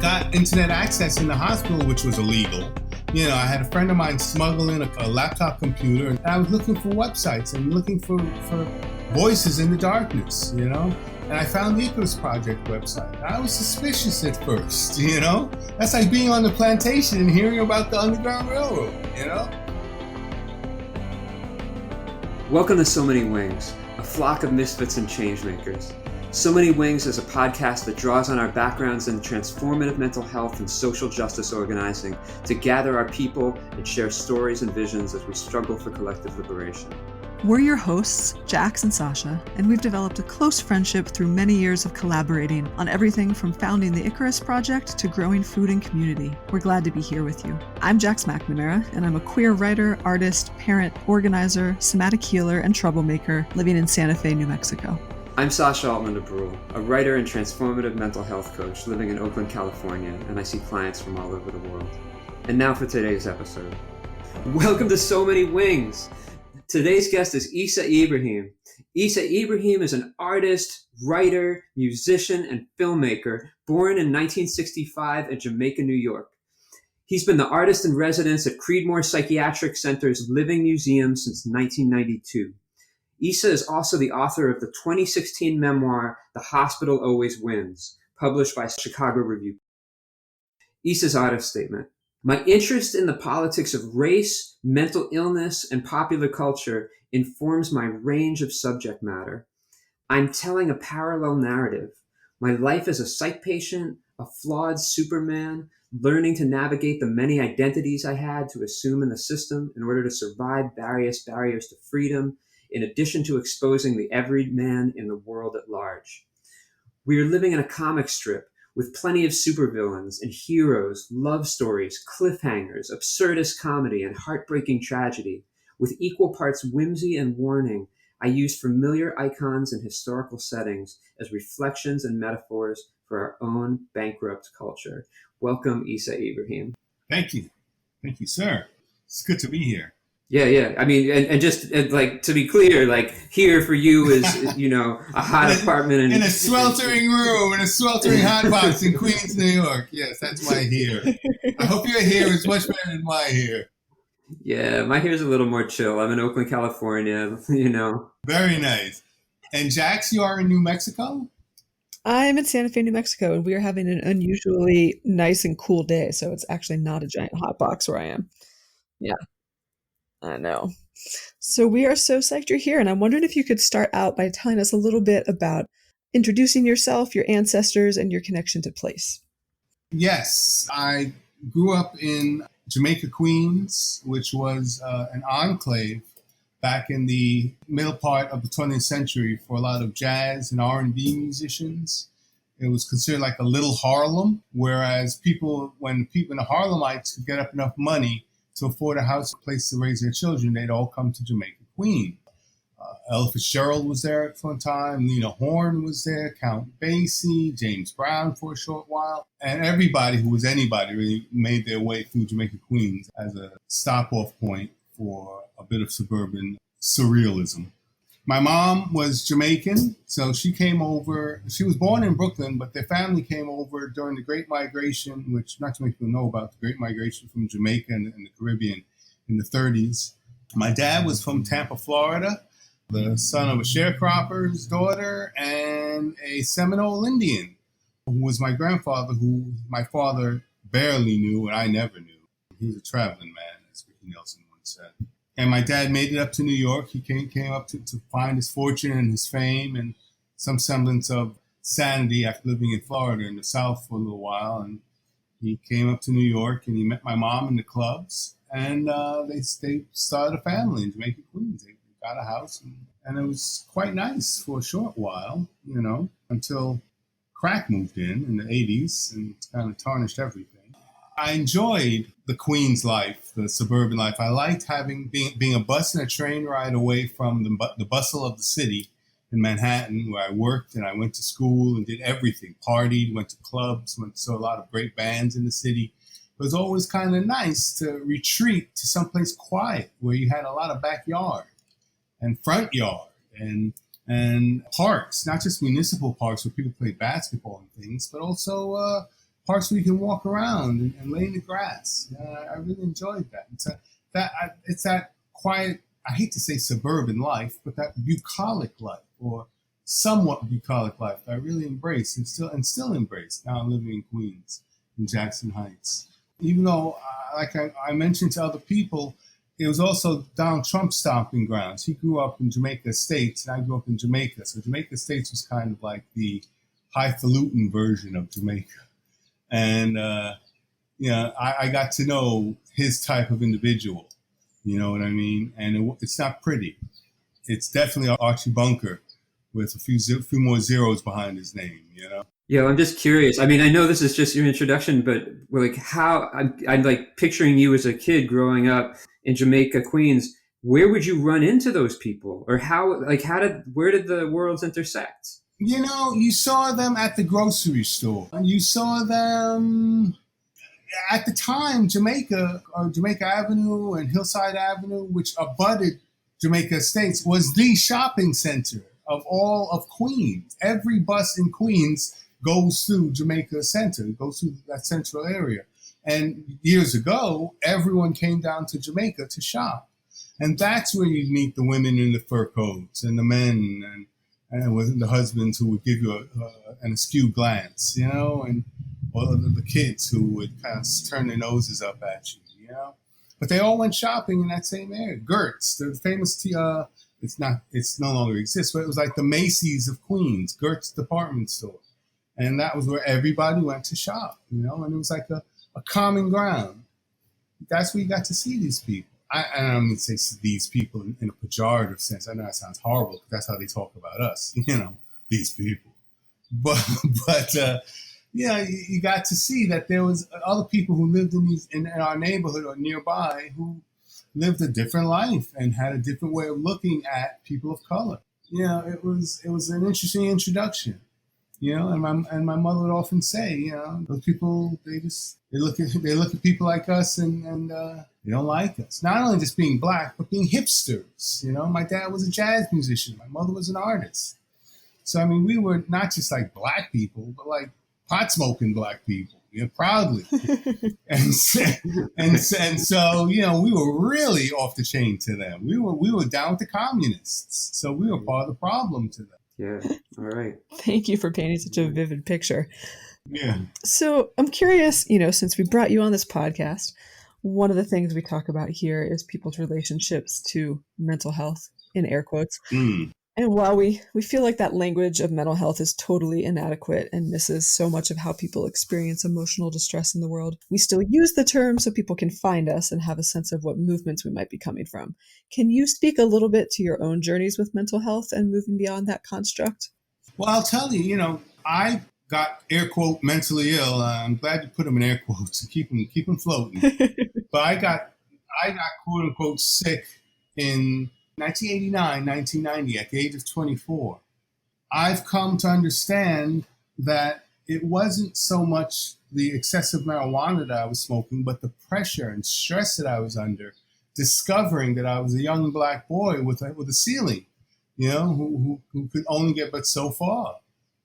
got internet access in the hospital, which was illegal. I had a friend of mine smuggling a laptop computer, and I was looking for websites and looking for voices in the darkness, And I found the Icarus Project website. I was suspicious at first, That's like being on the plantation and hearing about the Underground Railroad, Welcome to So Many Wings, a flock of misfits and changemakers. So Many Wings is a podcast that draws on our backgrounds in transformative mental health and social justice organizing to gather our people and share stories and visions as we struggle for collective liberation. We're your hosts, Jax and Sascha, and we've developed a close friendship through many years of collaborating on everything from founding the Icarus Project to growing food and community. We're glad to be here with you. I'm Jax McNamara, and I'm a queer writer, artist, parent, organizer, somatic healer, and troublemaker living in Santa Fe, New Mexico. I'm Sascha Altman DuBrul, a writer and transformative mental health coach living in Oakland, California, and I see clients from all over the world. And now for today's episode. Welcome to So Many Wings! Today's guest is Issa Ibrahim. Issa Ibrahim is an artist, writer, musician, and filmmaker born in 1965 in Jamaica, New York. He's been the artist in residence at Creedmoor Psychiatric Center's Living Museum since 1992. Issa is also the author of the 2016 memoir, The Hospital Always Wins, published by Chicago Review. Issa's artist statement. My interest in the politics of race, mental illness, and popular culture informs my range of subject matter. I'm telling a parallel narrative. My life as a psych patient, a flawed Superman, learning to navigate the many identities I had to assume in the system in order to survive various barriers to freedom, in addition to exposing the everyman in the world at large. We are living in a comic strip with plenty of supervillains and heroes, love stories, cliffhangers, absurdist comedy, and heartbreaking tragedy. With equal parts whimsy and warning, I use familiar icons and historical settings as reflections and metaphors for our own bankrupt culture. Welcome, Issa Ibrahim. Thank you. Thank you, sir. It's good to be here. Yeah. I mean, and just like to be clear, like here for you is, a hot apartment in a sweltering room, in a sweltering hot box in Queens, New York. Yes, that's my hair. I hope your hair is much better than my hair. Yeah, my hair's a little more chill. I'm in Oakland, California, Very nice. And Jax, you are in New Mexico? I'm in Santa Fe, New Mexico, and we are having an unusually nice and cool day, so it's actually not a giant hot box where I am. Yeah. I know. So we are so psyched you're here, and I'm wondering if you could start out by telling us a little bit about introducing yourself, your ancestors, and your connection to place. Yes, I grew up in Jamaica, Queens, which was an enclave back in the middle part of the 20th century for a lot of jazz and R&B musicians. It was considered like a little Harlem, whereas when the Harlemites could get up enough money to afford a house, a place to raise their children, they'd all come to Jamaica, Queens. Ella Fitzgerald was there at one time, Lena Horne was there, Count Basie, James Brown for a short while, and everybody who was anybody really made their way through Jamaica, Queens as a stop-off point for a bit of suburban surrealism. My mom was Jamaican, so she came over. She was born in Brooklyn, but their family came over during the Great Migration, which not too many people know about the Great Migration from Jamaica and the Caribbean in the 30s. My dad was from Tampa, Florida, the son of a sharecropper's daughter and a Seminole Indian, who was my grandfather, who my father barely knew and I never knew. He was a traveling man, as Ricky Nelson once said. And my dad made it up to New York. He came up to find his fortune and his fame and some semblance of sanity after living in Florida in the South for a little while. And he came up to New York and he met my mom in the clubs. And they started a family in Jamaica, Queens. They got a house and it was quite nice for a short while, until crack moved in the 80s and kind of tarnished everything. I enjoyed the Queens life, the suburban life. I liked being a bus and a train ride away from the bustle of the city in Manhattan, where I worked and I went to school and did everything. Partied, went to clubs, saw a lot of great bands in the city. It was always kind of nice to retreat to someplace quiet where you had a lot of backyard and front yard and parks, not just municipal parks where people play basketball and things, but also parks where you can walk around and lay in the grass. I really enjoyed that. It's that quiet, I hate to say suburban life, but that bucolic life, or somewhat bucolic life that I really embrace and still embrace. Now I'm living in Queens, in Jackson Heights. Even though, like I mentioned to other people, it was also Donald Trump's stomping grounds. He grew up in Jamaica Estates, and I grew up in Jamaica. So Jamaica Estates was kind of like the highfalutin version of Jamaica. And, I got to know his type of individual. You know what I mean? And it's not pretty. It's definitely Archie Bunker with a few more zeros behind his name, you know? Yeah, I'm just curious. I mean, I know this is just your introduction, but like how I'm like picturing you as a kid growing up in Jamaica, Queens. Where would you run into those people, or where did the worlds intersect? You know, you saw them at the grocery store. You saw them at the time. Jamaica Avenue and Hillside Avenue, which abutted Jamaica Estates, was the shopping center of all of Queens. Every bus in Queens goes through Jamaica Center, goes through that central area. And years ago, everyone came down to Jamaica to shop. And that's where you meet the women in the fur coats and the men and with the husbands who would give you an askew glance, you know, and or the kids who would kind of turn their noses up at you, you know. But they all went shopping in that same area. Gertz, the famous, it's no longer exists, but it was like the Macy's of Queens, Gertz department store. And that was where everybody went to shop, you know, and it was like a common ground. That's where you got to see these people. I don't mean to say these people in a pejorative sense. I know that sounds horrible, but that's how they talk about us, you know, these people. But you got to see that there was other people who lived in our neighborhood or nearby who lived a different life and had a different way of looking at people of color. You know, it was an interesting introduction. You know, and my mother would often say, you know, those people, they look at people like us and they don't like us. Not only just being black, but being hipsters. You know, my dad was a jazz musician. My mother was an artist. So I mean, we were not just like black people, but like pot smoking black people, you know, proudly. and so you know, we were really off the chain to them. We were down with the communists, so we were part of the problem to them. Yeah. All right. Thank you for painting such a vivid picture. Yeah. So I'm curious, you know, since we brought you on this podcast, one of the things we talk about here is people's relationships to mental health, in air quotes. And while we feel like that language of mental health is totally inadequate and misses so much of how people experience emotional distress in the world, we still use the term so people can find us and have a sense of what movements we might be coming from. Can you speak a little bit to your own journeys with mental health and moving beyond that construct? Well, I'll tell you, you know, I got air quote mentally ill. I'm glad you put them in air quotes to keep them floating. But I got quote unquote sick in 1989, 1990, at the age of 24. I've come to understand that it wasn't so much the excessive marijuana that I was smoking, but the pressure and stress that I was under, discovering that I was a young black boy with a ceiling, you know, who could only get but so far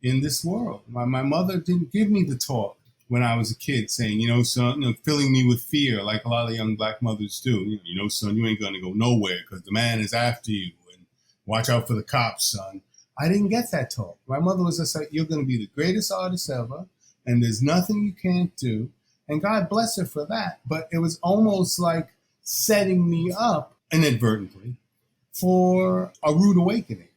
in this world. My mother didn't give me the talk when I was a kid, saying, you know, son, you know, filling me with fear like a lot of young black mothers do. You know, son, you ain't going to go nowhere because the man is after you, and watch out for the cops, son. I didn't get that talk. My mother was just like, you're going to be the greatest artist ever, and there's nothing you can't do. And God bless her for that. But it was almost like setting me up inadvertently for a rude awakening.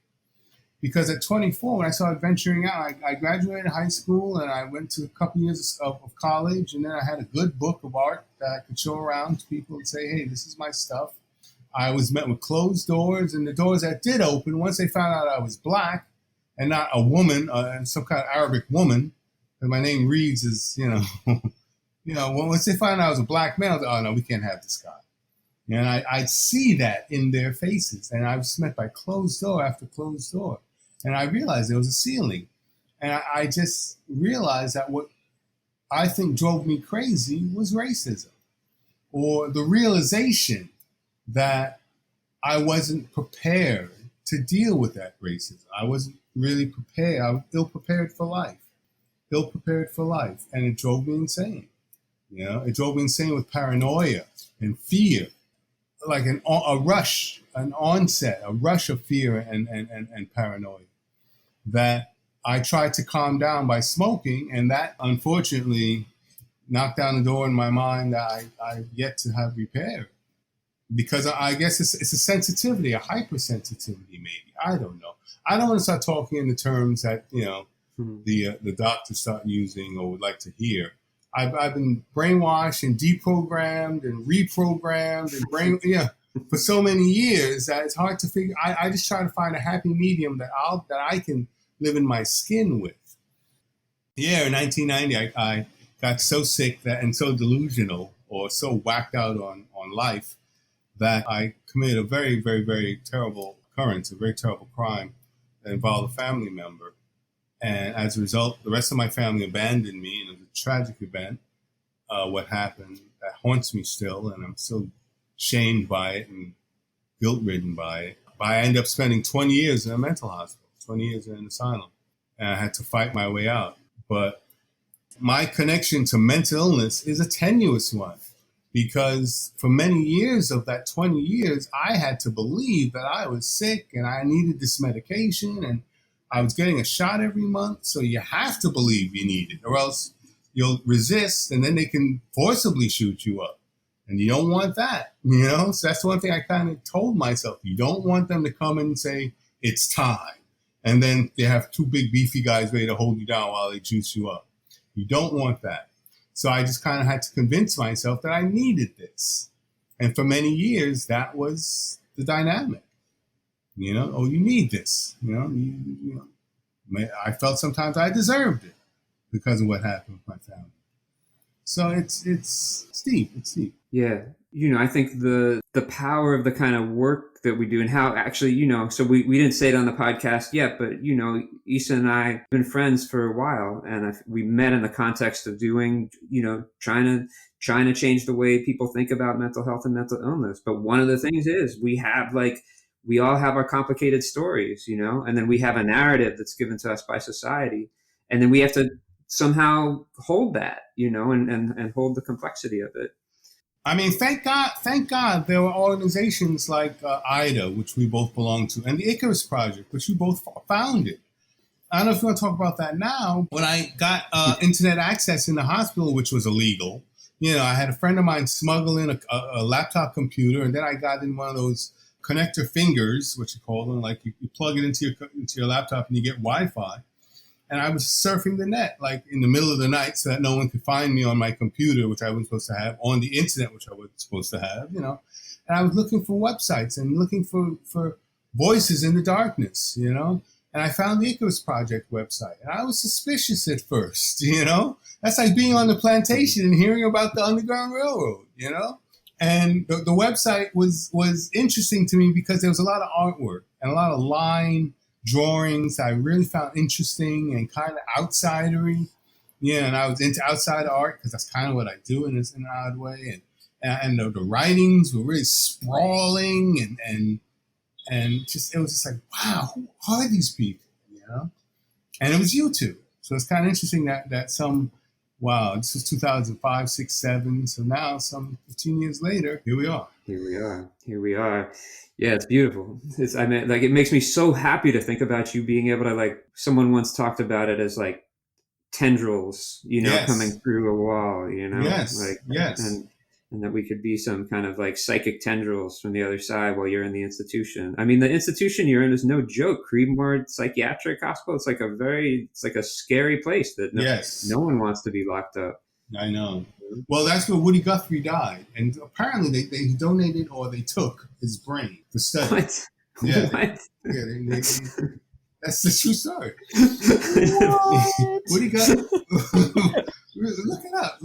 Because at 24, when I started venturing out, I graduated high school and I went to a couple years of college. And then I had a good book of art that I could show around to people and say, hey, this is my stuff. I was met with closed doors, and the doors that did open, once they found out I was black and not a woman, some kind of Arabic woman, and my name reads as, you know, once they found out I was a black male, oh no, we can't have this guy. And I'd see that in their faces, and I was met by closed door after closed door. And I realized there was a ceiling. And I just realized that what I think drove me crazy was racism, or the realization that I wasn't prepared to deal with that racism. I wasn't really prepared. I was ill prepared for life. ill prepared for life. And it drove me insane. It drove me insane with paranoia and fear, like a rush, an onset, a rush of fear and paranoia that I tried to calm down by smoking. And that, unfortunately, knocked down the door in my mind that I've yet to have repaired. Because I guess it's a sensitivity, a hypersensitivity, maybe. I don't know. I don't want to start talking in the terms that, the doctors start using or would like to hear. I've been brainwashed and deprogrammed and reprogrammed and for so many years that it's hard to figure. I just try to find a happy medium that I can live in my skin with. Yeah, in 1990, I got so sick and so delusional or so whacked out on life that I committed a very, very, very terrible occurrence, a very terrible crime that involved a family member. And as a result, the rest of my family abandoned me, and it was a tragic event, what happened that haunts me still, and I'm still shamed by it and guilt-ridden by it. But I ended up spending 20 years in a mental hospital, 20 years in an asylum, and I had to fight my way out. But my connection to mental illness is a tenuous one, because for many years of that 20 years, I had to believe that I was sick and I needed this medication, and I was getting a shot every month. So you have to believe you need it, or else you'll resist, and then they can forcibly shoot you up. And you don't want that, So that's one thing I kind of told myself. You don't want them to come and say, it's time. And then they have two big beefy guys ready to hold you down while they juice you up. You don't want that. So I just kind of had to convince myself that I needed this. And for many years, that was the dynamic. Oh, you need this. I felt sometimes I deserved it because of what happened with my family. So it's steep. It's steep. Yeah. I think the power of the kind of work that we do and how actually, so we didn't say it on the podcast yet, but, Issa and I have been friends for a while, and we met in the context of doing, trying to change the way people think about mental health and mental illness. But one of the things is we all have our complicated stories, and then we have a narrative that's given to us by society. And then we have to somehow hold that, and hold the complexity of it. I mean, thank God there were organizations like IDA, which we both belong to, and the Icarus Project, which we both founded. I don't know if you want to talk about that now. When I got internet access in the hospital, which was illegal, I had a friend of mine smuggling a laptop computer, and then I got in one of those connector fingers, what you call them, like you plug it into your laptop and you get Wi-Fi. And I was surfing the net, like in the middle of the night, so that no one could find me on my computer, which I wasn't supposed to have, on the internet, which I wasn't supposed to have, And I was looking for websites and looking for voices in the darkness, And I found the Icarus Project website. And I was suspicious at first, That's like being on the plantation and hearing about the Underground Railroad, And the website was interesting to me because there was a lot of artwork and a lot of line drawings I really found interesting and kind of outsidery. And I was into outside art because that's kind of what I do in an odd way. And the writings were really sprawling and just, it was just like, wow, who are these people, And it was YouTube. So it's kind of interesting that some, wow, this was 2005, 6, 7. So now some 15 years later, here we are. Yeah, it's beautiful. It makes me so happy to think about you being able to, someone once talked about it as tendrils, Yes. coming through a wall, Yes. Yes. And that we could be some kind of psychic tendrils from the other side while you're in the institution. I mean, the institution you're in is no joke. Creedmoor Psychiatric Hospital. It's like a scary place that no one wants to be locked up. I know. Well, that's where Woody Guthrie died. And apparently they donated or they took his brain to study. What? Yeah. What? That's the true story. Woody Guthrie, look it up.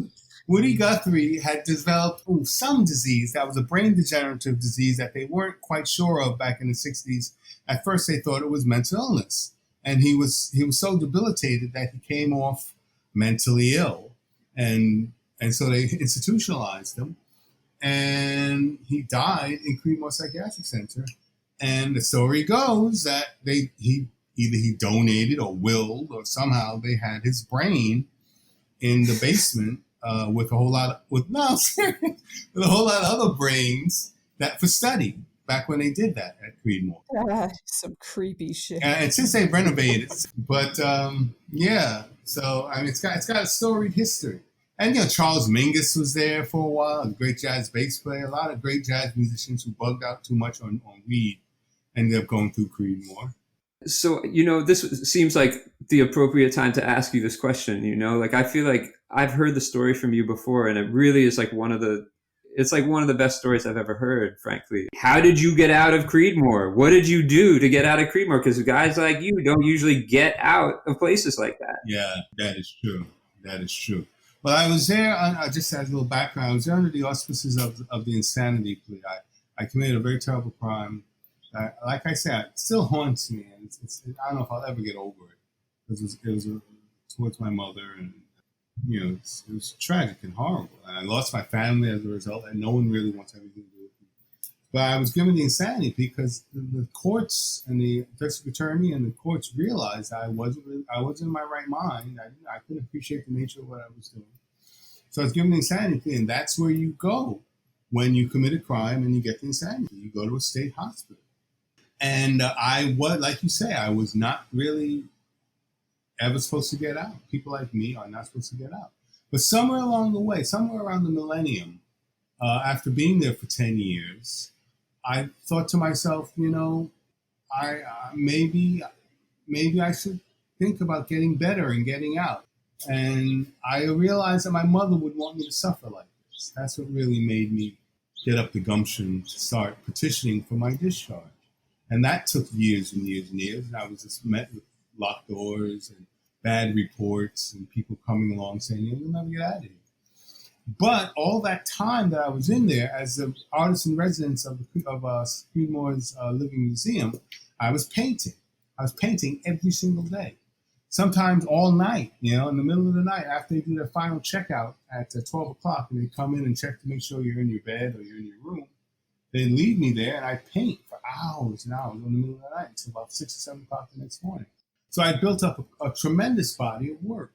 Woody Guthrie had developed some disease that was a brain degenerative disease that they weren't quite sure of back in the 60s. At first, they thought it was mental illness. And he was so debilitated that he came off mentally ill. And so they institutionalized him, and he died in Creedmoor Psychiatric Center. And the story goes that he either he donated or willed, or somehow they had his brain in the basement with a whole lot of, with a whole lot of other brains that for study back when they did that at Creedmoor. Some creepy shit. And since they've renovated, but yeah, so I mean, it's got a storied history. And Charles Mingus was there for a while, a great jazz bass player. A lot of great jazz musicians who bugged out too much on weed ended up going through Creedmoor. So, this seems like the appropriate time to ask you this question, like I feel like I've heard the story from you before, and it really is like one of the best stories I've ever heard, frankly. How did you get out of Creedmoor? What did you do to get out of Creedmoor? Because guys like you don't usually get out of places like that. Yeah, that is true. That is true. Well, I was there, just as a little background, I was there under the auspices of the insanity plea. I committed a very terrible crime. Like I said, it still haunts me. And I don't know if I'll ever get over it. Because it was towards my mother. And, it was tragic and horrible. And I lost my family as a result. And no one really wants anything to do with me. But I was given the insanity because the courts and the district attorney and the courts realized I wasn't in my right mind. I couldn't appreciate the nature of what I was doing. So I was given the insanity plea, and that's where you go when you commit a crime and you get the insanity. You go to a state hospital. And like you say, I was not really ever supposed to get out. People like me are not supposed to get out. But somewhere along the way, somewhere around the millennium, after being there for 10 years, I thought to myself, I maybe I should think about getting better and getting out. And I realized that my mother would want me to suffer like this. That's what really made me get up the gumption to start petitioning for my discharge. And that took years and years and years. And I was just met with locked doors and bad reports and people coming along saying, you'll never get out of here. But all that time that I was in there as an artist in residence of Creedmoor's Living Museum, I was painting. I was painting every single day. Sometimes all night, in the middle of the night, after they do their final checkout at 12 o'clock, and they come in and check to make sure you're in your bed or you're in your room, they leave me there, and I paint for hours and hours in the middle of the night until about 6 or 7 o'clock the next morning. So I built up a tremendous body of work.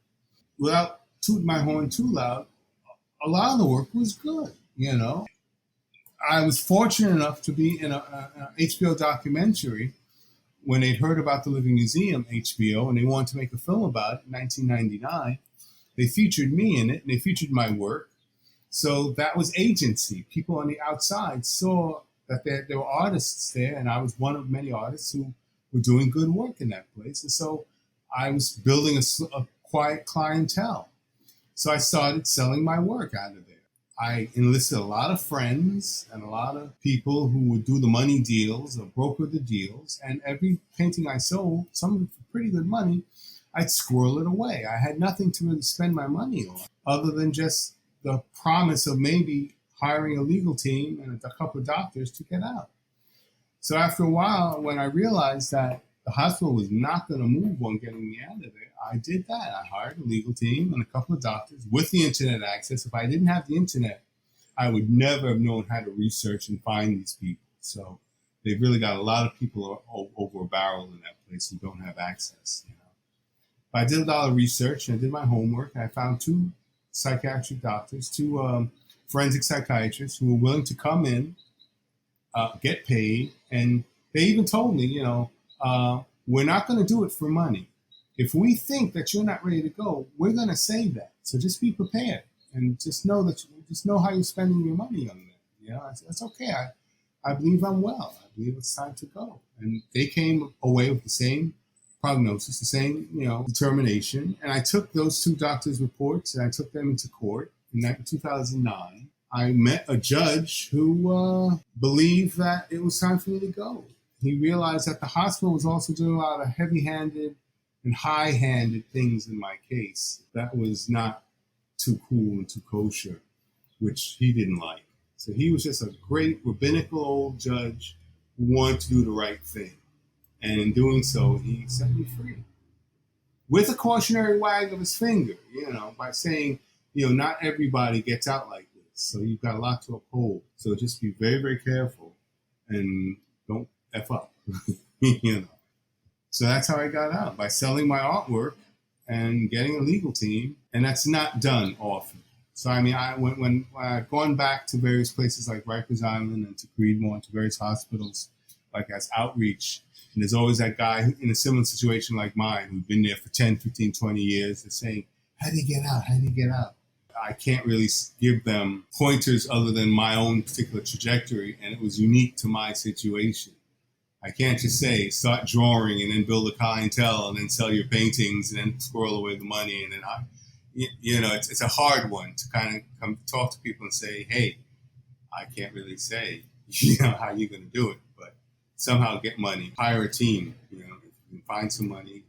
Without tooting my horn too loud, a lot of the work was good, I was fortunate enough to be in an HBO documentary when they'd heard about the Living Museum, HBO, and they wanted to make a film about it in 1999. They featured me in it, and they featured my work. So that was agency. People on the outside saw that there were artists there, and I was one of many artists who were doing good work in that place. And so I was building a quiet clientele. So I started selling my work out of there. I enlisted a lot of friends and a lot of people who would do the money deals or broker the deals. And every painting I sold, some of it for pretty good money, I'd squirrel it away. I had nothing to really spend my money on other than just the promise of maybe hiring a legal team and a couple of doctors to get out. So after a while, when I realized that the hospital was not going to move on getting me out of there, I did that. I hired a legal team and a couple of doctors with the internet access. If I didn't have the internet, I would never have known how to research and find these people. So they've really got a lot of people over a barrel in that place who don't have access. But I did a lot of research and I did my homework. And I found 2 psychiatric doctors, 2 forensic psychiatrists who were willing to come in, get paid. And they even told me, we're not going to do it for money. If we think that you're not ready to go, we're going to say that. So just be prepared and just know how you're spending your money on that. That's okay. I believe I'm well. I believe it's time to go. And they came away with the same prognosis, the same, determination. And I took those 2 doctors' reports and I took them into court in 2009. I met a judge who believed that it was time for me to go. He realized that the hospital was also doing a lot of heavy-handed and high-handed things in my case that was not too cool and too kosher, which he didn't like. So he was just a great rabbinical old judge who wanted to do the right thing. And in doing so, he set me free. With a cautionary wag of his finger, by saying, not everybody gets out like this. So you've got a lot to uphold. So just be very, very careful and don't F up, So that's how I got out, by selling my artwork and getting a legal team. And that's not done often. So, I mean, when I've gone back to various places like Rikers Island and to Creedmoor and to various hospitals, like as outreach, and there's always that guy in a similar situation like mine who's been there for 10, 15, 20 years. They're saying, how do you get out? How do you get out? I can't really give them pointers other than my own particular trajectory, and it was unique to my situation. I can't just say, start drawing and then build a clientele and then sell your paintings and then squirrel away the money. And then, it's a hard one to kind of come talk to people and say, hey, I can't really say, how you're going to do it, but somehow get money, hire a team, if you can find some money,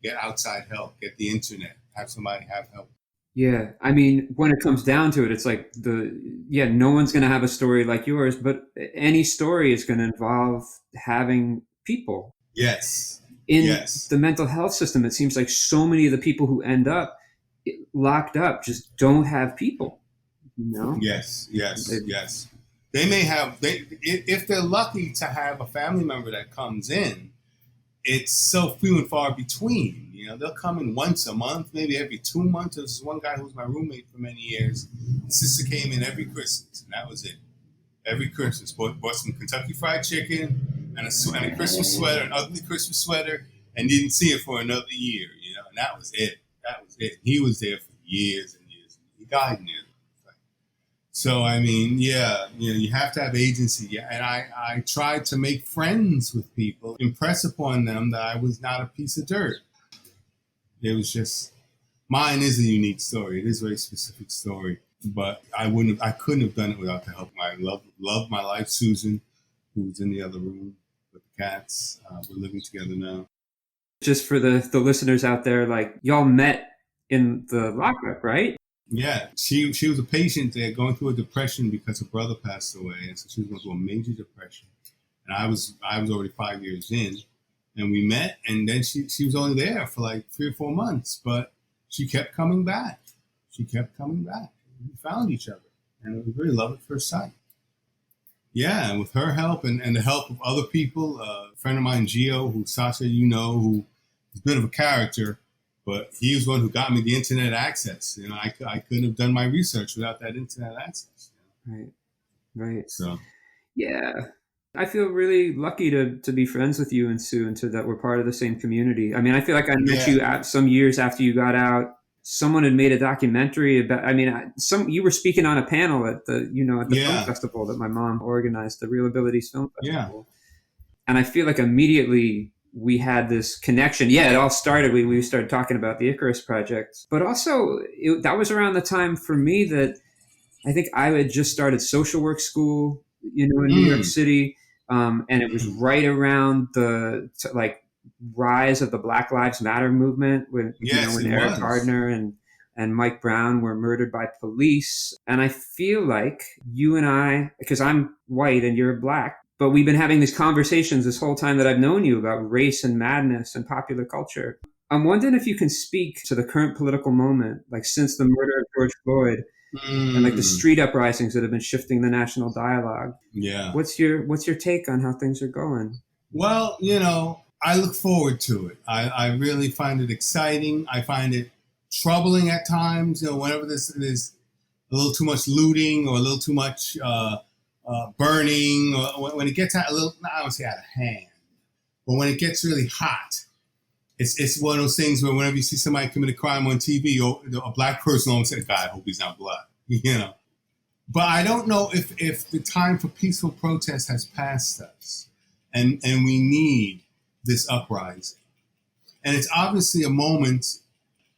get outside help, get the internet, have somebody have help. Yeah. I mean, when it comes down to it, it's like no one's going to have a story like yours, but any story is going to involve having people. Yes. In the mental health system, it seems like so many of the people who end up locked up just don't have people, Yes. They may have, if they're lucky to have a family member that comes in, it's so few and far between. They'll come in once a month, maybe every 2 months. There's one guy who was my roommate for many years. His sister came in every Christmas, and that was it. Every Christmas, bought some Kentucky Fried Chicken and a Christmas sweater, an ugly Christmas sweater, and didn't see it for another year. And that was it. He was there for years and years. He died in there. So, I mean, you have to have agency. Yeah. And I tried to make friends with people, impress upon them that I was not a piece of dirt. It was just, mine is a unique story. It is a very specific story, but I couldn't have done it without the help. I love my life, Susan, who was in the other room with the cats. We're living together now. Just for the listeners out there, like, y'all met in the lockup, right? Yeah, she was a patient there going through a depression because her brother passed away, and so she was going through a major depression. And I was already 5 years in, and we met, and then she was only there for like 3 or 4 months, but she kept coming back. We found each other, and it was really love at first sight. Yeah, and with her help and the help of other people, a friend of mine, Gio, who Sascha, who is a bit of a character, but he was the one who got me the internet access. I couldn't have done my research without that internet access. Right. So, yeah, I feel really lucky to be friends with you and Sue, and that we're part of the same community. I mean, I feel like I met you some years after you got out. Someone had made a documentary about. I mean, you were speaking on a panel at the film festival that my mom organized, the Real Abilities Film Festival, and I feel like immediately we had this connection. Yeah, it all started. We started talking about the Icarus Project, but also that was around the time for me that I think I had just started social work school, in New York City, and it was right around the rise of the Black Lives Matter movement when Eric Gardner and Mike Brown were murdered by police. And I feel like you and I, because I'm white and you're black, but we've been having these conversations this whole time that I've known you about race and madness and popular culture. I'm wondering if you can speak to the current political moment, like since the murder of George Floyd and like the street uprisings that have been shifting the national dialogue. Yeah. What's your take on how things are going? Well, I look forward to it. I really find it exciting. I find it troubling at times, whenever there's a little too much looting or a little too much burning, or when it gets I don't want to say out of hand, but when it gets really hot, it's one of those things where whenever you see somebody commit a crime on TV, or a black person always says, God, I hope he's not black, But I don't know if the time for peaceful protest has passed us, and we need this uprising. And it's obviously a moment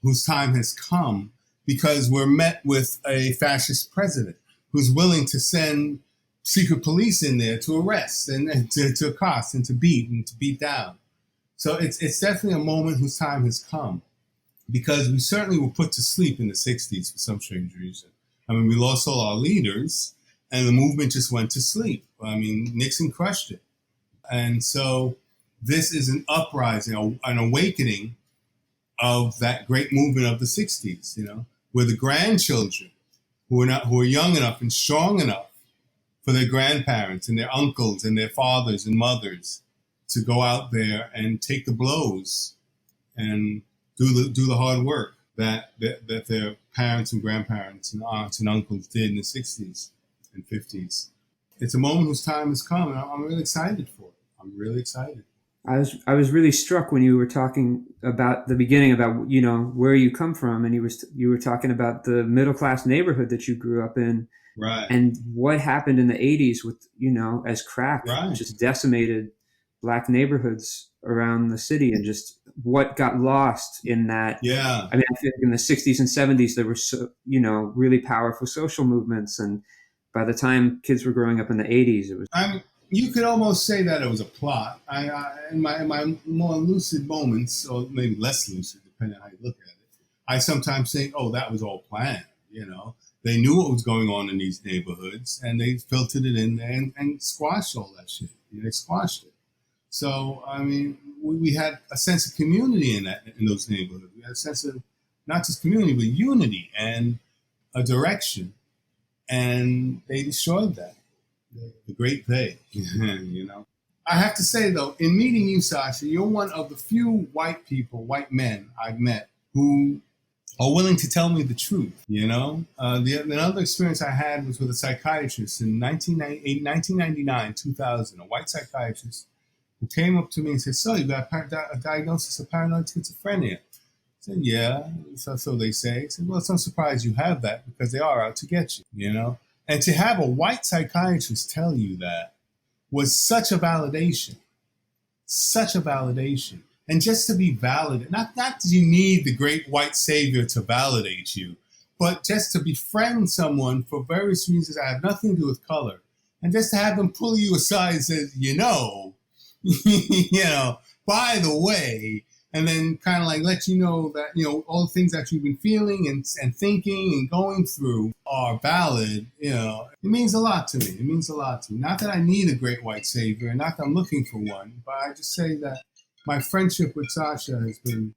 whose time has come because we're met with a fascist president who's willing to send secret police in there to arrest and to accost and to beat down. So it's definitely a moment whose time has come, because we certainly were put to sleep in the 60s for some strange reason. I mean, we lost all our leaders and the movement just went to sleep. I mean, Nixon crushed it. And so this is an uprising, an awakening of that great movement of the 60s, where the grandchildren who are young enough and strong enough for their grandparents and their uncles and their fathers and mothers to go out there and take the blows and do the hard work that their parents and grandparents and aunts and uncles did in the 60s and 50s. It's a moment whose time has come, and I'm really excited for it. I'm really excited. I was really struck when you were talking about the beginning about, you know, where you come from, and you were talking about the middle class neighborhood that you grew up in, right? And what happened in the 80s with, you know, as crack just decimated Black neighborhoods around the city, and just what got lost in that. Yeah, I mean, I feel like in the 60s and 70s there were really powerful social movements, and by the time kids were growing up in the 80s, it was. You could almost say that it was a plot. In my more lucid moments, or maybe less lucid, depending on how you look at it, I sometimes think, oh, that was all planned. You know, they knew what was going on in these neighborhoods, and they filtered it in there and squashed all that shit. You know, they squashed it. So, I mean, we had a sense of community in those neighborhoods. We had a sense of not just community, but unity and a direction, and they destroyed that. The great they, you know. I have to say, though, in meeting you, Sascha, you're one of the few white men I've met who are willing to tell me the truth, you know. Another experience I had was with a psychiatrist in 1999, 2000, a white psychiatrist who came up to me and said, so you got a diagnosis of paranoid schizophrenia? I said, yeah, so they say. I said, well, it's no surprise you have that, because they are out to get you, you know. And to have a white psychiatrist tell you that was such a validation. And just to be validated, not that you need the great white savior to validate you, but just to befriend someone for various reasons that have nothing to do with color, and just to have them pull you aside and say, you know, by the way, and then kind of like let you know that, you know, all the things that you've been feeling and thinking and going through are valid. You know, it means a lot to me. Not that I need a great white savior, and not that I'm looking for one, but I just say that my friendship with Sascha has been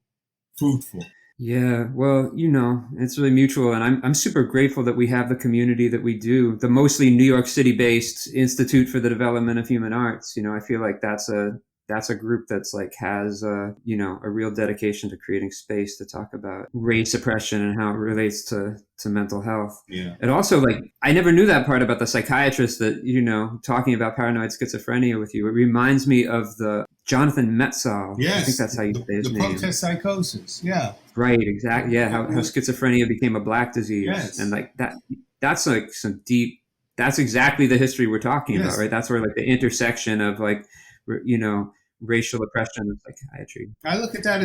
fruitful. Yeah, well, you know, it's really mutual, and I'm super grateful that we have the community that we do, the mostly New York City-based Institute for the Development of Human Arts. You know, I feel like that's a group that's like has a real dedication to creating space to talk about race oppression and how it relates to mental health. Yeah. And also, like, I never knew that part about the psychiatrist that, you know, talking about paranoid schizophrenia with you. It reminds me of the Jonathan Metzl. Yes. I think that's how you say his name. The protest psychosis. Yeah. Right. Exactly. Yeah. How schizophrenia became a Black disease. Yes. And like that's like some deep, that's exactly the history we're talking about, right? That's where like the intersection of like, you know, racial oppression and psychiatry. I look at that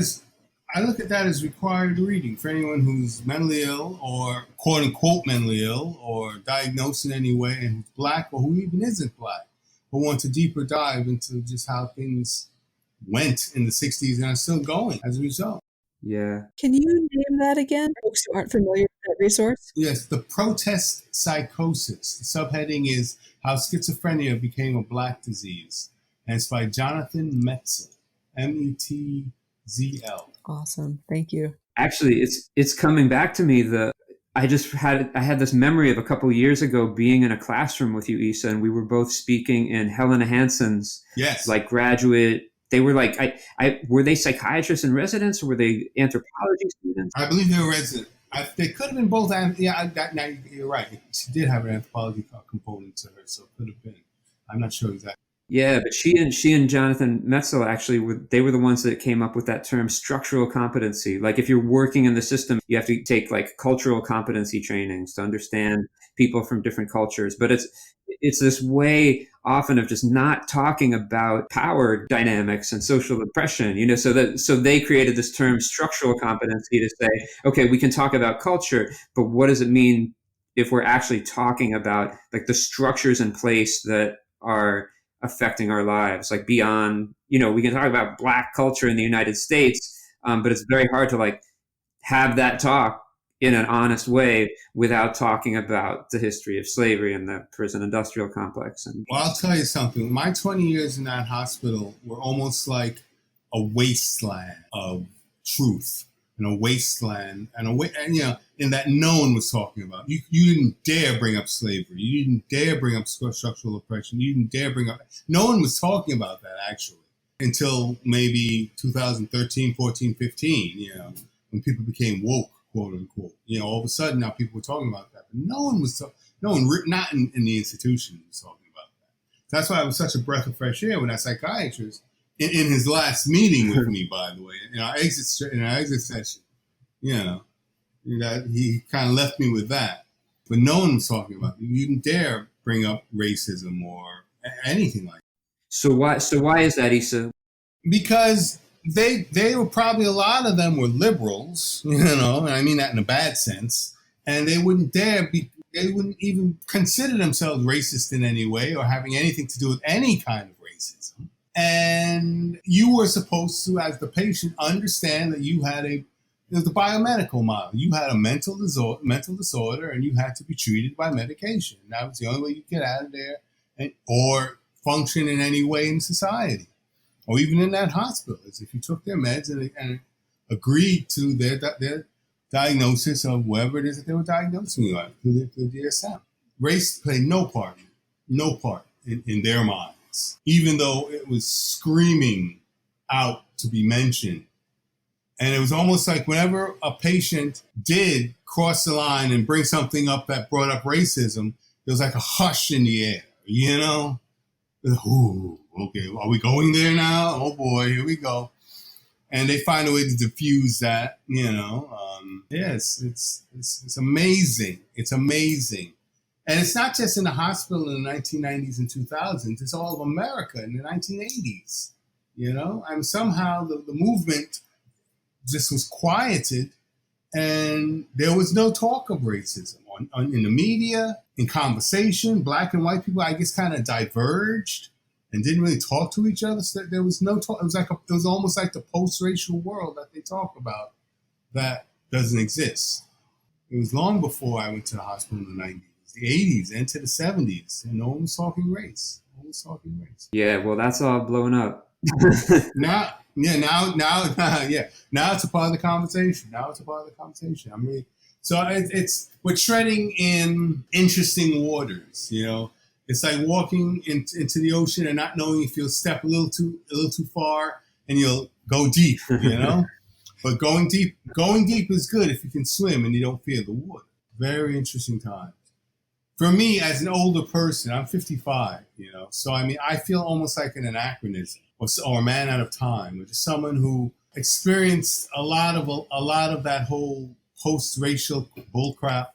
as required reading for anyone who's mentally ill, or quote unquote mentally ill, or diagnosed in any way, and who's Black, or who even isn't Black, but wants a deeper dive into just how things went in the 60s and are still going as a result. Yeah. Can you name that again? Folks who aren't familiar with that resource? Yes, the protest psychosis. The subheading is How Schizophrenia Became a Black Disease. And it's by Jonathan Metzl, Metzl. Awesome. Thank you. Actually, it's coming back to me. I had this memory of a couple of years ago being in a classroom with you, Issa, and we were both speaking in Helena Hansen's like graduate. They were like, were they psychiatrists in residence, or were they anthropology students? I believe they were resident. They could have been both. Yeah, now you're right. She did have an anthropology component to her, so it could have been. I'm not sure exactly. Yeah, but she and Jonathan Metzl actually they were the ones that came up with that term structural competency. Like if you're working in the system, you have to take like cultural competency trainings to understand people from different cultures. But it's this way often of just not talking about power dynamics and social oppression, you know, so they created this term structural competency to say, okay, we can talk about culture, but what does it mean if we're actually talking about like the structures in place that are affecting our lives, like beyond, you know, we can talk about Black culture in the United States, but it's very hard to like have that talk in an honest way without talking about the history of slavery and the prison industrial complex. And well, I'll tell you something. My 20 years in that hospital were almost like a wasteland of truth, and a wasteland, and you know, in that no one was talking about. You didn't dare bring up slavery. You didn't dare bring up structural oppression. You didn't dare bring up. No one was talking about that, actually. until maybe 2013, 14, 15, when people became woke, quote unquote. All of a sudden now people were talking about that. But not in the institution was talking about that. That's why it was such a breath of fresh air when that psychiatrist, in his last meeting with me, by the way, in our exit session, that he kind of left me with that. But no one was talking about it. You didn't dare bring up racism or anything like that. So why is that, Issa? Because they were probably, a lot of them were liberals, and I mean that in a bad sense, and they wouldn't even consider themselves racist in any way or having anything to do with any kind of racism. And you were supposed to, as the patient, understand that you had the biomedical model. You had a mental disorder, and you had to be treated by medication. And that was the only way you could get out of there or function in any way in society, or even in that hospital, is if you took their meds and agreed to their diagnosis of whatever it is that they were diagnosing you at through the DSM. Race played no part in their minds, even though it was screaming out to be mentioned. And it was almost like whenever a patient did cross the line and bring something up that brought up racism, there was like a hush in the air, Ooh, okay, are we going there now? Oh boy, here we go. And they find a way to diffuse that, Yes, it's amazing. It's amazing. And it's not just in the hospital in the 1990s and 2000s. It's all of America in the 1980s, And somehow the movement just was quieted, and there was no talk of racism in the media, in conversation. Black and white people, I guess, kind of diverged and didn't really talk to each other. So there was no talk. It was almost like the post-racial world that they talk about that doesn't exist. It was long before I went to the hospital in the 90s, the 80s, into the 70s, and no one was talking race. Yeah, well, that's all blown up. Now it's a part of the conversation. So we're treading in interesting waters. It's like walking into the ocean and not knowing if you'll step a little too far and you'll go deep. But going deep is good if you can swim and you don't fear the water. Very interesting times. For me, as an older person, I'm 55. So I feel almost like an anachronism. Or a man out of time, or just someone who experienced a lot of that whole post-racial bullcrap,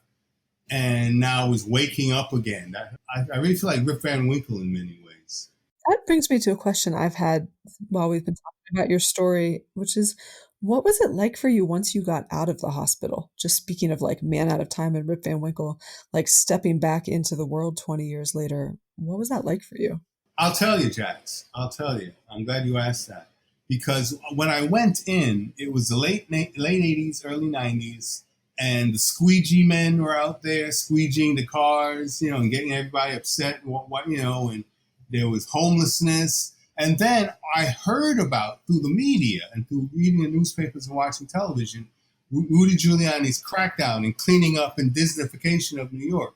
and now is waking up again. I really feel like Rip Van Winkle in many ways. That brings me to a question I've had while we've been talking about your story, which is, what was it like for you once you got out of the hospital? Just speaking of like Man Out of Time and Rip Van Winkle, like stepping back into the world 20 years later, what was that like for you? I'll tell you, Jax. I'm glad you asked that. Because when I went in, it was the late 80s, early 90s, and the squeegee men were out there squeegeeing the cars, and getting everybody upset, and there was homelessness. And then I heard about, through the media and through reading the newspapers and watching television, Rudy Giuliani's crackdown and cleaning up and Disneyfication of New York.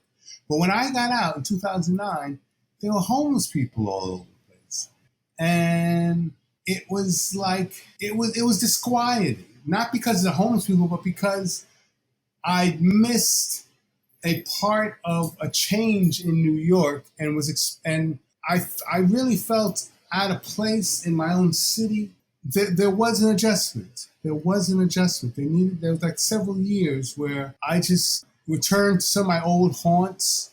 But when I got out in 2009, there were homeless people all over the place. And it was like, it was disquieting. Not because of the homeless people, but because I'd missed a part of a change in New York, and I really felt out of place in my own city. There was an adjustment. There was like several years where I just returned to some of my old haunts,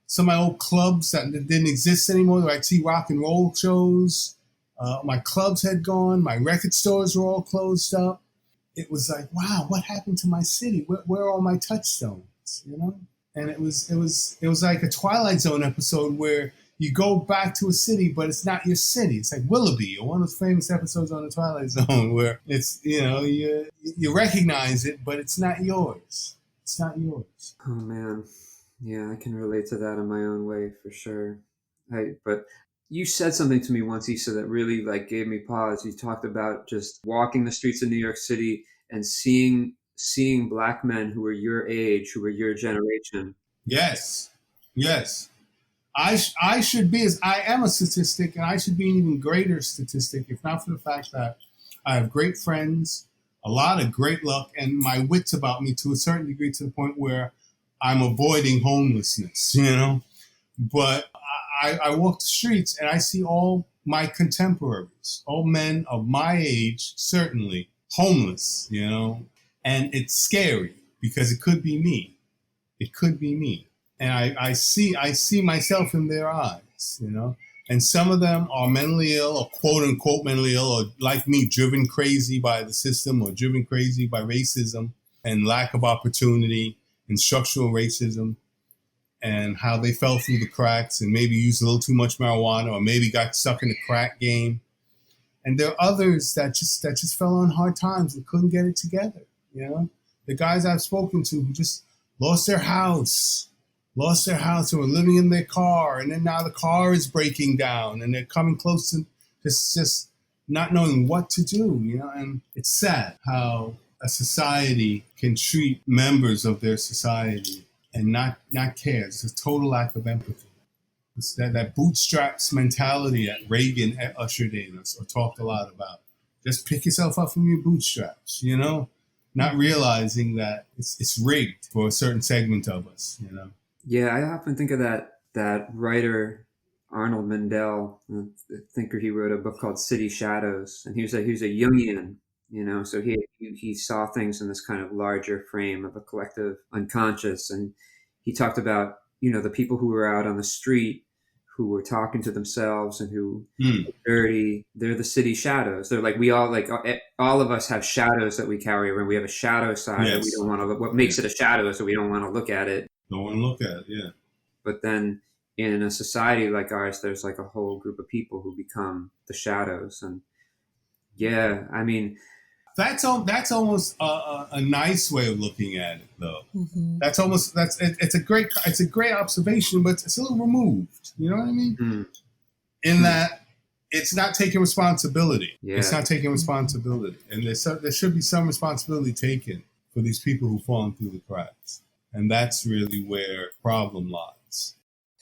some of my old clubs that didn't exist anymore, where I'd see rock and roll shows. My clubs had gone. My record stores were all closed up. It was like, wow, what happened to my city? Where are all my touchstones? And it was like a Twilight Zone episode where you go back to a city, but it's not your city. It's like Willoughby, or one of those famous episodes on the Twilight Zone where it's, you recognize it, but it's not yours. It's not yours. Oh man. Yeah, I can relate to that in my own way for sure. But you said something to me once, Issa, that really gave me pause. You talked about just walking the streets of New York City and seeing Black men who were your age, who were your generation. Yes. I should be, as I am a statistic, and I should be an even greater statistic if not for the fact that I have great friends, a lot of great luck, and my wits about me to a certain degree, to the point where I'm avoiding homelessness, But I walk the streets and I see all my contemporaries, all men of my age, certainly homeless, and it's scary because it could be me. It could be me. And I see myself in their eyes, And some of them are mentally ill, or quote unquote mentally ill, or like me, driven crazy by the system, or driven crazy by racism and lack of opportunity and structural racism, and how they fell through the cracks and maybe used a little too much marijuana, or maybe got stuck in the crack game. And there are others that just fell on hard times and couldn't get it together. The guys I've spoken to who just lost their house and were living in their car, and then now the car is breaking down and they're coming close to just not knowing what to do, and it's sad how a society can treat members of their society and not care. It's a total lack of empathy. It's that bootstraps mentality that Reagan ushered in us, or talked a lot about. Just pick yourself up from your bootstraps, not realizing that it's rigged for a certain segment of us, Yeah, I often think of that writer Arnold Mandel, the thinker. He wrote a book called City Shadows, and he was a Jungian, so he saw things in this kind of larger frame of a collective unconscious, and he talked about the people who were out on the street who were talking to themselves and who are dirty. They're the city shadows. They're like, we all, like, all of us have shadows that we carry around. We have a shadow side that we don't want to look. What makes it a shadow is that we don't want to look at it. Don't want to look at it, yeah. But then in a society like ours, there's like a whole group of people who become the shadows. And yeah, I mean, that's almost a nice way of looking at it, though. Mm-hmm. It's a great observation, but it's a little removed. You know what I mean? In that it's not taking responsibility. Yeah. It's not taking responsibility, and there should be some responsibility taken for these people who've fallen through the cracks, and that's really where the problem lies.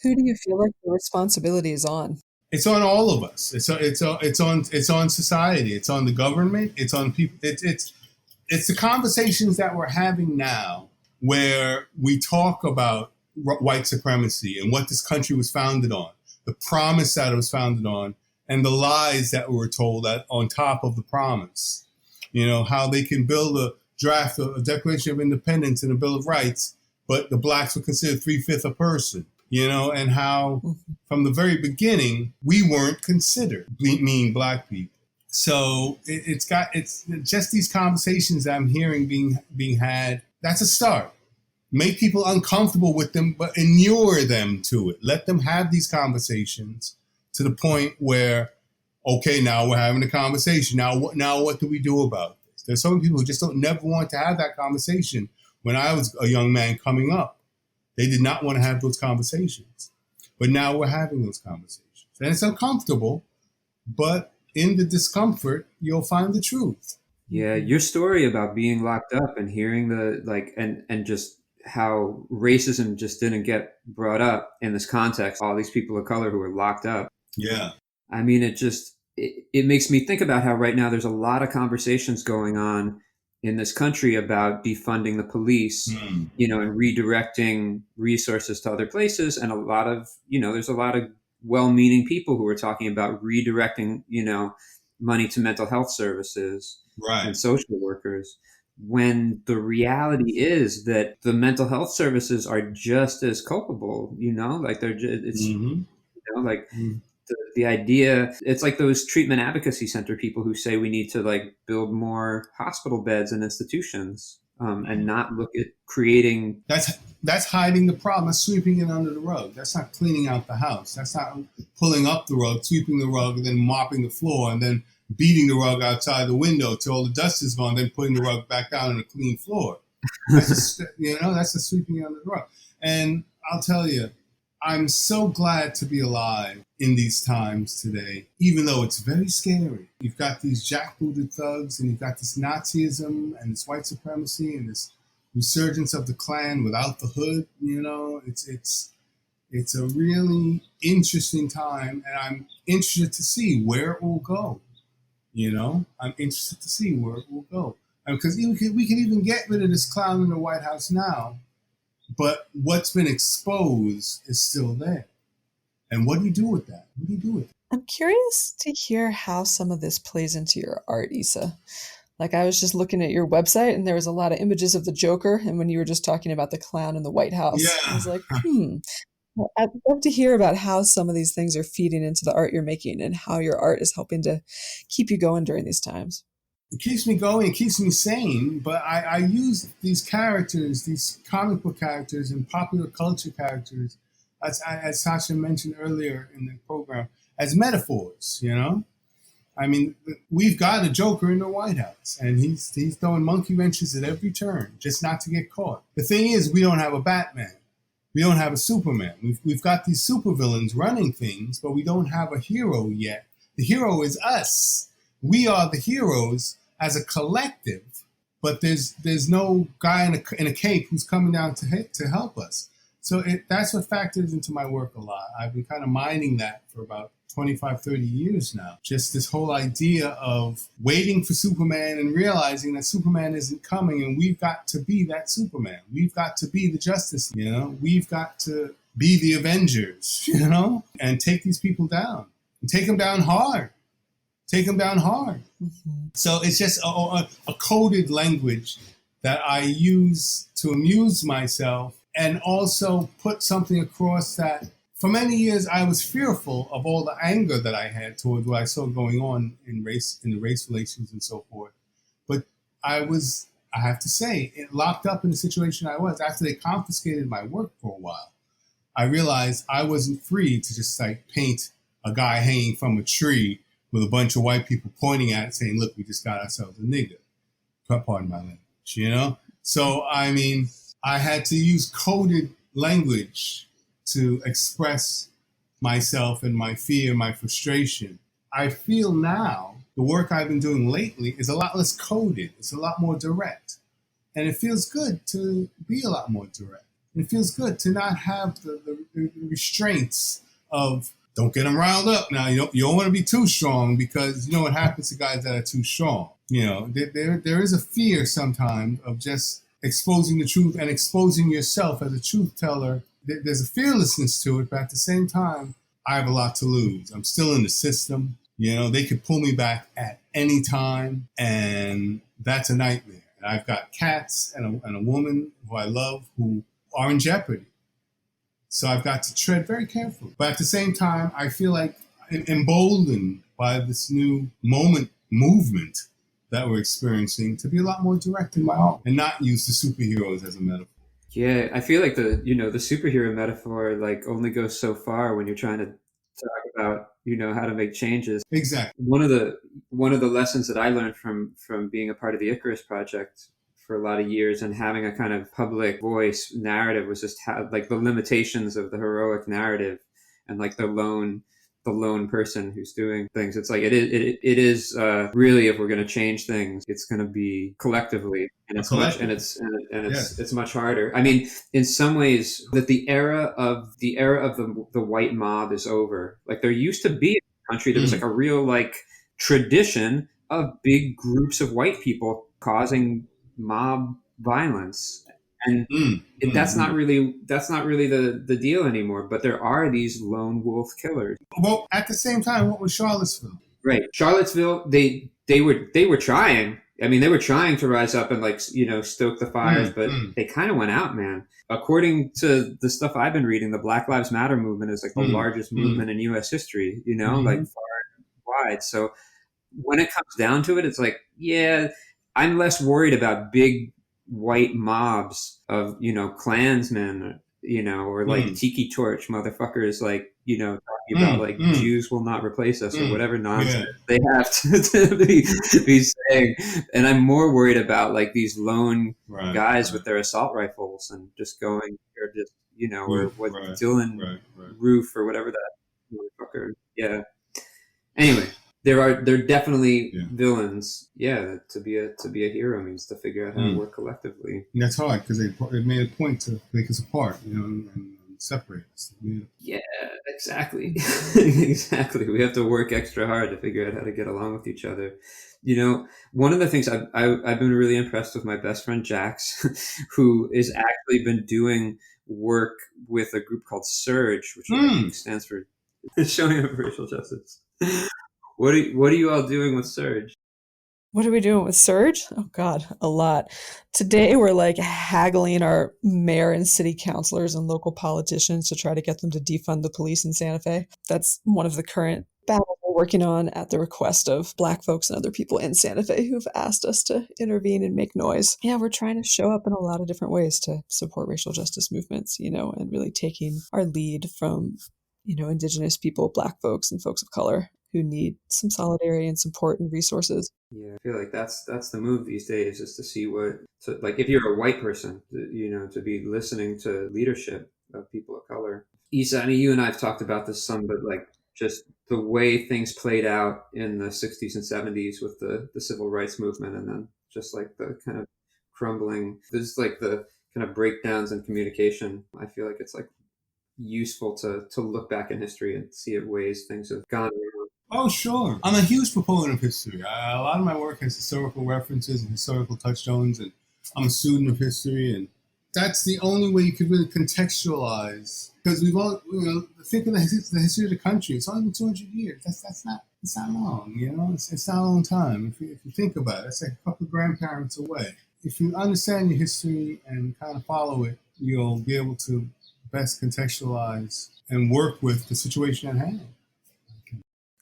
Who do you feel like the responsibility is on? It's on all of us. It's on society. It's on the government. It's on people. It's the conversations that we're having now, where we talk about white supremacy and what this country was founded on, the promise that it was founded on, and the lies that were told that on top of the promise. How they can build a draft of a Declaration of Independence and a Bill of Rights, but the blacks were considered 3/5 a person. And how from the very beginning, we weren't considered, meaning black people. So it's just these conversations that I'm hearing being had. That's a start. Make people uncomfortable with them, but inure them to it. Let them have these conversations to the point where, okay, now we're having a conversation. Now what do we do about this? There's so many people who just never want to have that conversation. When I was a young man coming up, they did not want to have those conversations. But now we're having those conversations. And it's uncomfortable, but in the discomfort, you'll find the truth. Yeah, your story about being locked up and hearing and just how racism just didn't get brought up in this context, all these people of color who were locked up. Yeah. I mean, it makes me think about how right now there's a lot of conversations going on in this country about defunding the police, and redirecting resources to other places. And there's a lot of well-meaning people who are talking about redirecting, money to mental health services and social workers, when the reality is that the mental health services are just as culpable, the idea, it's like those treatment advocacy center people who say we need to build more hospital beds and institutions, and not look at creating. That's hiding the problem. That's sweeping it under the rug. That's not cleaning out the house. That's not pulling up the rug, sweeping the rug, and then mopping the floor, and then beating the rug outside the window till all the dust is gone, then putting the rug back down on a clean floor. That's that's the sweeping under the rug. And I'll tell you, I'm so glad to be alive in these times today, even though it's very scary. You've got these jackbooted thugs, and you've got this Nazism and this white supremacy and this resurgence of the Klan without the hood. It's a really interesting time, and I'm interested to see where it will go. I'm interested to see where it will go. Because we could even get rid of this clown in the White House now, but what's been exposed is still there. And what do you do with that? What do you do with it? I'm curious to hear how some of this plays into your art, Issa. Like I was just looking at your website and there was a lot of images of the Joker. And when you were just talking about the clown in the White House, I was Yeah. like, well, I'd love to hear about how some of these things are feeding into the art you're making and how your art is helping to keep you going during these times. It keeps me going, it keeps me sane, but I use these characters, these comic book characters and popular culture characters, as Sascha mentioned earlier in the program, as metaphors, I mean, we've got a Joker in the White House, and he's throwing monkey wrenches at every turn just not to get caught. The thing is, we don't have a Batman. We don't have a Superman. We've got these supervillains running things, but we don't have a hero yet. The hero is us. We are the heroes as a collective, but there's no guy in a cape who's coming down to help us. So that's what factors into my work a lot. I've been kind of mining that for about 25, 30 years now. Just this whole idea of waiting for Superman and realizing that Superman isn't coming, and we've got to be that Superman. We've got to be the Justice League, We've got to be the Avengers, and take these people down. And take them down hard. Take them down hard. Mm-hmm. So it's just a coded language that I use to amuse myself and also put something across that for many years I was fearful of all the anger that I had toward what I saw going on in the race relations and so forth. But I have to say, locked up in the situation I was. After they confiscated my work for a while, I realized I wasn't free to just paint a guy hanging from a tree with a bunch of white people pointing at it saying, look, we just got ourselves a nigger. Pardon my language, So, I mean, I had to use coded language to express myself and my fear, my frustration. I feel now the work I've been doing lately is a lot less coded. It's a lot more direct. And it feels good to be a lot more direct. It feels good to not have the restraints of don't get them riled up now. You don't want to be too strong because you know what happens to guys that are too strong. There is a fear sometimes of just exposing the truth and exposing yourself as a truth teller. There's a fearlessness to it, but at the same time, I have a lot to lose. I'm still in the system. They could pull me back at any time, and that's a nightmare. And I've got cats and a woman who I love who are in jeopardy. So I've got to tread very carefully. But at the same time, I feel like emboldened by this new movement that we're experiencing to be a lot more direct in my art and not use the superheroes as a metaphor. Yeah, I feel like the superhero metaphor only goes so far when you're trying to talk about how to make changes. Exactly. One of the lessons that I learned from being a part of the Icarus Project for a lot of years and having a kind of public voice narrative was just how the limitations of the heroic narrative and the lone person who's doing things. It's it is really, if we're going to change things, it's going to be collectively, and it's it's much harder. I mean, in some ways, that the era of the white mob is over. There used to be in the country, there was a real tradition of big groups of white people causing mob violence. And that's not really the deal anymore. But there are these lone wolf killers. Well, at the same time, what was Charlottesville? Right, Charlottesville. They were trying. I mean, they were trying to rise up and stoke the fires, but they kind of went out, man. According to the stuff I've been reading, the Black Lives Matter movement is the largest movement in U.S. history. Far and wide. So when it comes down to it, it's yeah, I'm less worried about big white mobs of Klansmen, or tiki torch motherfuckers, talking about Jews will not replace us or whatever nonsense they have to be saying. And I'm more worried about these lone guys with their assault rifles and just going, or just or what Dylan Roof or whatever that motherfucker. Yeah. Anyway. There are definitely villains. Yeah, to be a hero means to figure out how to work collectively. And that's hard because they made a point to make us apart, and separate us. Yeah, exactly. Exactly. We have to work extra hard to figure out how to get along with each other. One of the things I've been really impressed with my best friend Jax, who has actually been doing work with a group called SURGE, which I think stands for Showing Up for Racial Justice. What are you all doing with SURGE? What are we doing with Surge? Oh God, a lot. Today we're like haggling our mayor and city councilors and local politicians to try to get them to defund the police in Santa Fe. That's one of the current battles we're working on at the request of Black folks and other people in Santa Fe who've asked us to intervene and make noise. Yeah, we're trying to show up in a lot of different ways to support racial justice movements, and really taking our lead from, Indigenous people, Black folks, and folks of color who need some solidarity and support and resources. Yeah, I feel like that's the move these days, is to see like if you're a white person, to be listening to leadership of people of color. Issa, I mean, you and I have talked about this some, but like just the way things played out in the 60s and 70s with the civil rights movement, and then just like the kind of crumbling, there's like the kind of breakdowns in communication. I feel like it's like useful to look back in history and see it ways things have gone wrong. Oh, sure. I'm a huge proponent of history. A lot of my work has historical references and historical touchstones, and I'm a student of history, and that's the only way you can really contextualize. Because we've all, think of the history of the country. It's only been 200 years. It's not long, It's not a long time. If you think about it, it's like a couple of grandparents away. If you understand your history and kind of follow it, you'll be able to best contextualize and work with the situation at hand.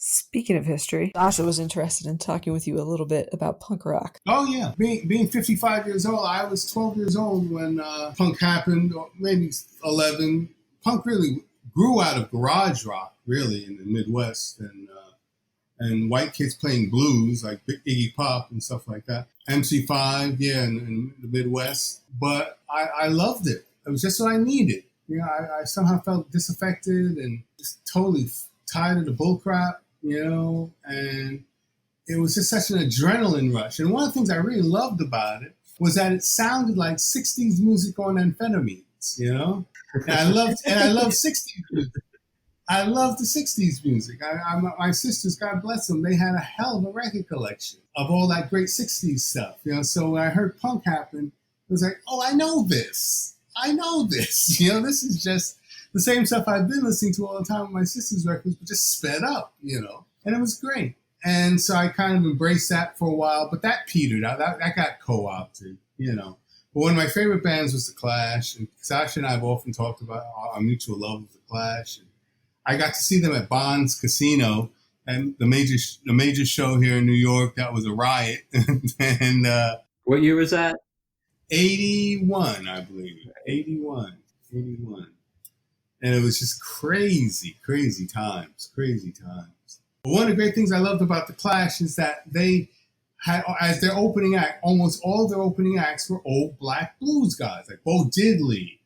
Speaking of history, Sascha was interested in talking with you a little bit about punk rock. Oh, yeah. Being 55 years old, I was 12 years old when punk happened, or maybe 11. Punk really grew out of garage rock, really, in the Midwest, and white kids playing blues, like Big Iggy Pop and stuff like that. MC5, yeah, in the Midwest. But I loved it. It was just what I needed. I somehow felt disaffected and just totally tired of the bullcrap. And it was just such an adrenaline rush. And one of the things I really loved about it was that it sounded like 60s music on amphetamines, And I loved 60s music. I loved the 60s music. My sisters, God bless them, they had a hell of a record collection of all that great 60s stuff. So when I heard punk happen, it was like, oh, I know this. This is just the same stuff I've been listening to all the time with my sister's records, but just sped up, and it was great. And so I kind of embraced that for a while, but that petered out. That got co-opted, But one of my favorite bands was The Clash, and Sascha and I have often talked about our mutual love of The Clash. And I got to see them at Bond's Casino, and the major show here in New York. That was a riot. And what year was that? 81, I believe. 81. And it was just crazy times. But one of the great things I loved about The Clash is that they had, as their opening act, almost all their opening acts were old black blues guys, like Bo Diddley.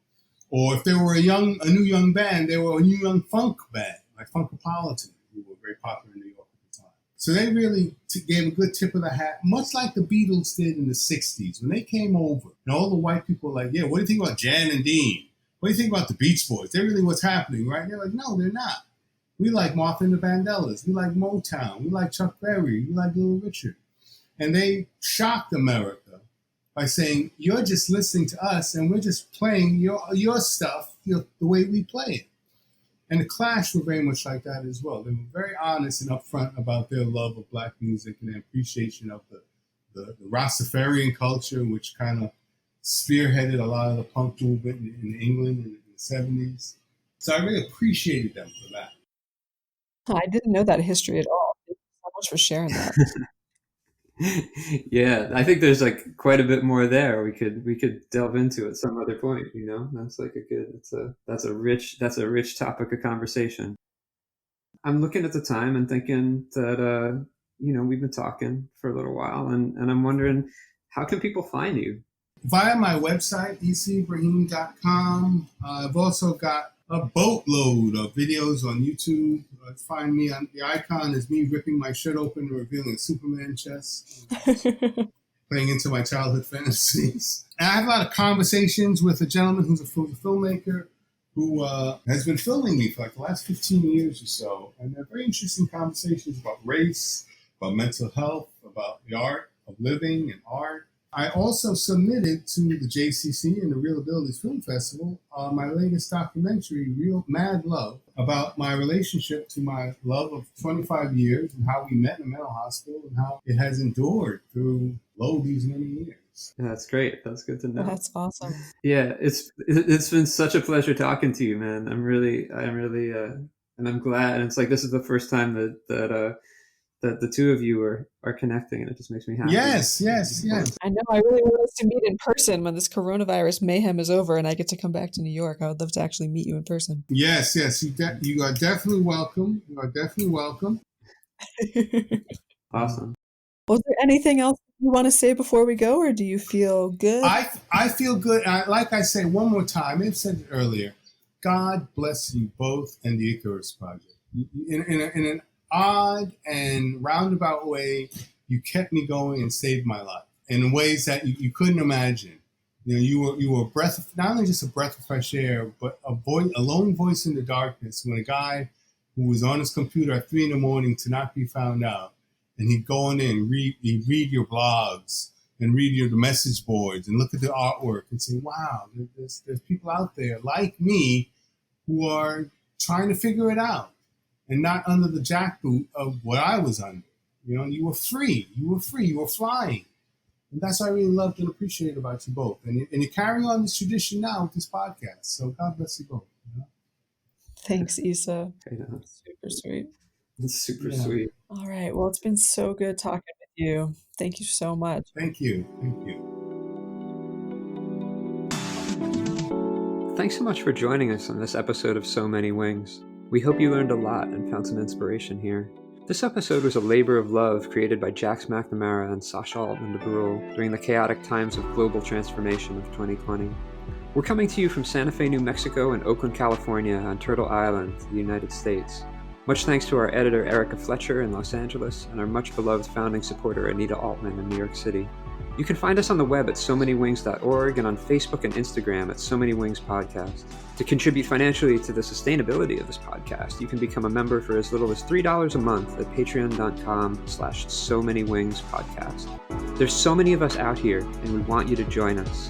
Or if they were a new young band, they were a new young funk band, like Funkopolitan, who were very popular in New York at the time. So they really gave a good tip of the hat, much like the Beatles did in the 60s. When they came over, and all the white people were like, yeah, what do you think about Jan and Dean? What do you think about the Beach Boys? They're really what's happening, right? They're like, no, they're not. We like Martha and the Vandellas. We like Motown. We like Chuck Berry. We like Little Richard. And they shocked America by saying, you're just listening to us and we're just playing your stuff the way we play it. And the Clash were very much like that as well. They were very honest and upfront about their love of black music and their appreciation of the Rastafarian culture, which kind of spearheaded a lot of the punk movement in England in the 70s. So I really appreciated them for that. I didn't know that history at all. Thank you so much for sharing that. Yeah, I think there's like quite a bit more there we could delve into at some other point, That's like that's a rich topic of conversation. I'm looking at the time and thinking that we've been talking for a little while, and I'm wondering, how can people find you? Via my website, essibrahim.com. I've also got a boatload of videos on YouTube. Find me on the icon is me ripping my shirt open and revealing a Superman chest, playing into my childhood fantasies. And I have a lot of conversations with a gentleman who's a filmmaker who has been filming me for like the last 15 years or so. And they're very interesting conversations about race, about mental health, about the art of living and art. I also submitted to the JCC and the Real Abilities Film Festival my latest documentary, Real Mad Love, about my relationship to my love of 25 years and how we met in a mental hospital and how it has endured through these many years. Yeah, that's great. That's good to know. That's awesome. Yeah, it's been such a pleasure talking to you, man. I'm really, and I'm glad. And it's like this is the first time that the two of you are connecting, and it just makes me happy. Yes. I know. I really want us to meet in person when this coronavirus mayhem is over and I get to come back to New York. I would love to actually meet you in person. Yes. You are definitely welcome. Awesome. Was there anything else you want to say before we go, or do you feel good? I feel good. Like I say one more time, I've said it earlier, God bless you both and the Icarus Project. In an odd and roundabout way, you kept me going and saved my life in ways that you couldn't imagine. You were a breath of, not only just a breath of fresh air, but a lone voice in the darkness when a guy who was on his computer at 3 a.m. to not be found out. And he'd go in and read your blogs and read your message boards and look at the artwork and say, wow, there's people out there like me who are trying to figure it out and not under the jackboot of what I was under. You were free. You were flying. And that's what I really loved and appreciated about you both. And you're carrying on this tradition now with this podcast. So God bless you both. Thanks, Issa. Super sweet. It's super sweet. All right. Well, it's been so good talking with you. Thank you so much. Thank you. Thanks so much for joining us on this episode of So Many Wings. We hope you learned a lot and found some inspiration here. This episode was a labor of love created by Jax McNamara and Sascha Altman DuBrul during the chaotic times of global transformation of 2020. We're coming to you from Santa Fe, New Mexico and Oakland, California on Turtle Island, the United States. Much thanks to our editor Erica Fletcher in Los Angeles and our much beloved founding supporter Anita Altman in New York City. You can find us on the web at SoManyWings.org and on Facebook and Instagram at So Many Wings Podcast. To contribute financially to the sustainability of this podcast, you can become a member for as little as $3 a month at patreon.com/SoManyWingsPodcast. There's so many of us out here, and we want you to join us.